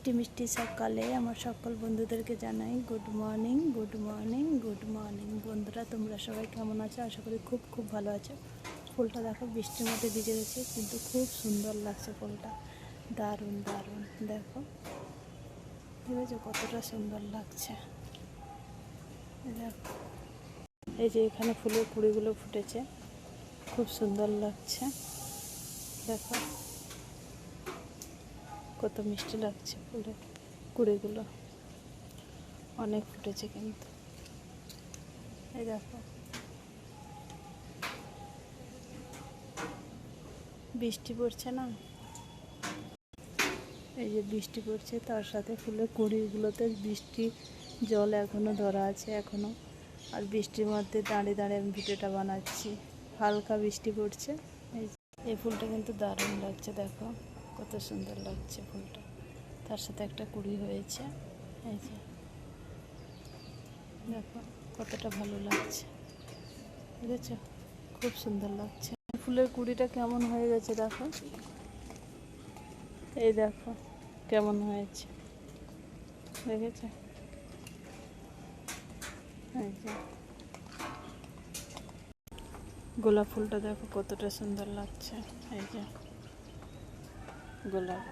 মিষ্টি মিষ্টি সকালে আমার সকল বন্ধুদেরকে জানাই good morning good morning good morning. বন্ধুরা তোমরা সবাই কেমন আছো? আশা করি খুব খুব ভালো আছো। ফুলটা দেখো বৃষ্টির মধ্যে ভিজে গেছে, কিন্তু খুব সুন্দর লাগছে ফুলটা, দারুণ দারুণ। দেখো ঠিক আছে, কতটা সুন্দর লাগছে। দেখো এই যে এখানে ফুলের কুড়িগুলো ফুটেছে, খুব সুন্দর লাগছে। দেখো কত মিষ্টি লাগছে ফুলের কুড়িগুলো, অনেক ফুটেছে কিন্তু। এই দেখো বৃষ্টি পড়ছে না, এই যে বৃষ্টি পড়ছে, তার সাথে ফুলের কুড়িগুলোতে বৃষ্টি জল এখনও ধরা আছে এখনও। আর বৃষ্টির মধ্যে দাঁড়িয়ে দাঁড়িয়ে আমি ভিডিওটা বানাচ্ছি, হালকা বৃষ্টি পড়ছে। এই ফুলটা কিন্তু দারুণ লাগছে, দেখো কত সুন্দর লাগছে ফুলটা, তার সাথে একটা কুড়ি হয়েছে। এই যে দেখো কতটা ভালো লাগছে, বুঝেছো? খুব সুন্দর লাগছে। ফুলের কুড়িটা কেমন হয়ে গেছে দেখো, এই দেখো কেমন হয়েছে, দেখেছো? এই যে গোলাপ ফুলটা দেখো কতটা সুন্দর লাগছে। এই যে গোলাপ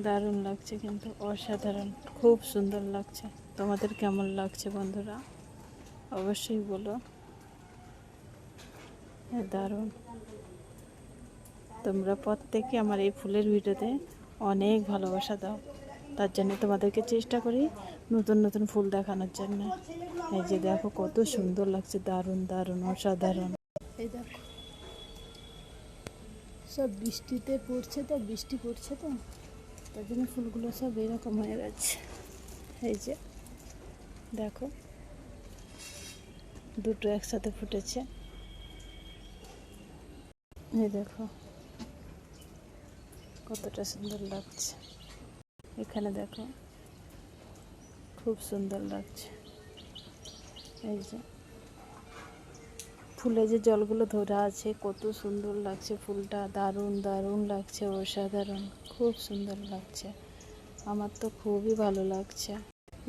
দারুণ লাগছে, কিন্তু অসাধারণ, খুব সুন্দর লাগছে। তোমাদের কেমন লাগছে বন্ধুরা অবশ্যই বলো। দারুণ। তোমরা প্রত্যেকে আমার এই ফুলের ভিডিওতে অনেক ভালোবাসা দাও, তার জন্য তোমাদেরকে চেষ্টা করি নতুন নতুন ফুল দেখানোর জন্য। এই যে দেখো কত সুন্দর লাগছে, দারুণ দারুণ অসাধারণ। এই দেখো সব বৃষ্টিতে পড়ছে তো, বৃষ্টি পড়ছে তো, তার জন্য ফুলগুলো সব এরকম হয়ে গেছে। এই যে দেখো দুটো একসাথে ফুটেছে, এই দেখো কতটা সুন্দর লাগছে। এখানে দেখো খুব সুন্দর লাগছে। এই যে ফুলে যে জলগুলো ধরা আছে, কত সুন্দর লাগছে ফুলটা, দারুণ দারুণ লাগছে, অসাধারণ, খুব সুন্দর লাগছে। আমার তো খুবই ভালো লাগছে।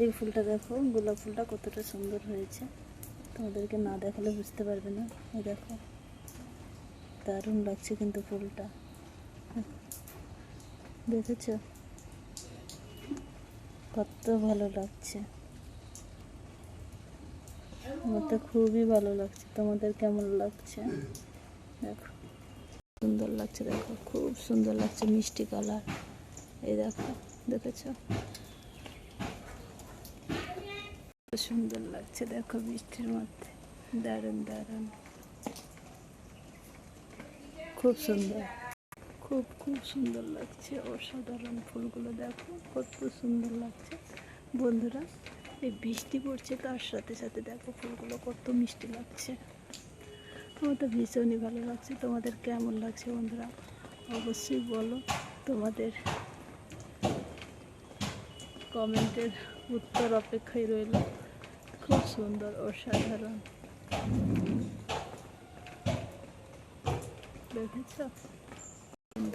এই ফুলটা দেখো, গোলাপ ফুলটা কতটা সুন্দর হয়েছে, তোমাদেরকে না দেখালে বুঝতে পারবে না। এই দেখো দারুণ লাগছে কিন্তু ফুলটা, দেখেছ কত ভালো লাগছে। আমার তো খুবই ভালো লাগছে, তোমাদের কেমন লাগছে? দেখো সুন্দর লাগছে, দেখো খুব সুন্দর লাগছে, মিষ্টি কালার। এই দেখো দেখেছ সুন্দর লাগছে, দেখো বৃষ্টির মধ্যে, দারুণ দারুণ, খুব সুন্দর, খুব খুব সুন্দর লাগছে, অসাধারণ। ফুলগুলো দেখো কত সুন্দর লাগছে বন্ধুরা। এই বৃষ্টি পড়ছে, তার সাথে সাথে দেখো ফুলগুলো কত মিষ্টি লাগছে। আমার তো ভীষণই ভালো লাগছে। তোমাদের কেমন লাগছে বন্ধুরা অবশ্যই বলো। তোমাদের কমেন্টের উত্তর অপেক্ষায় রইল। খুব সুন্দর অসাধারণ, দেখেছ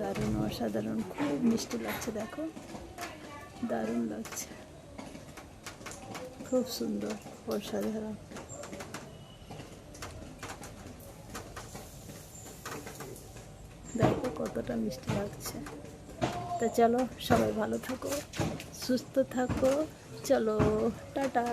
দারুণ অসাধারণ, খুব মিষ্টি লাগছে, দেখো দারুণ লাগছে, খুব সুন্দর অসাধারণ। দেখো কতটা মিষ্টি লাগছে। তা চলো সবাই ভালো থাকো, সুস্থ থাকো, চলো টাটা।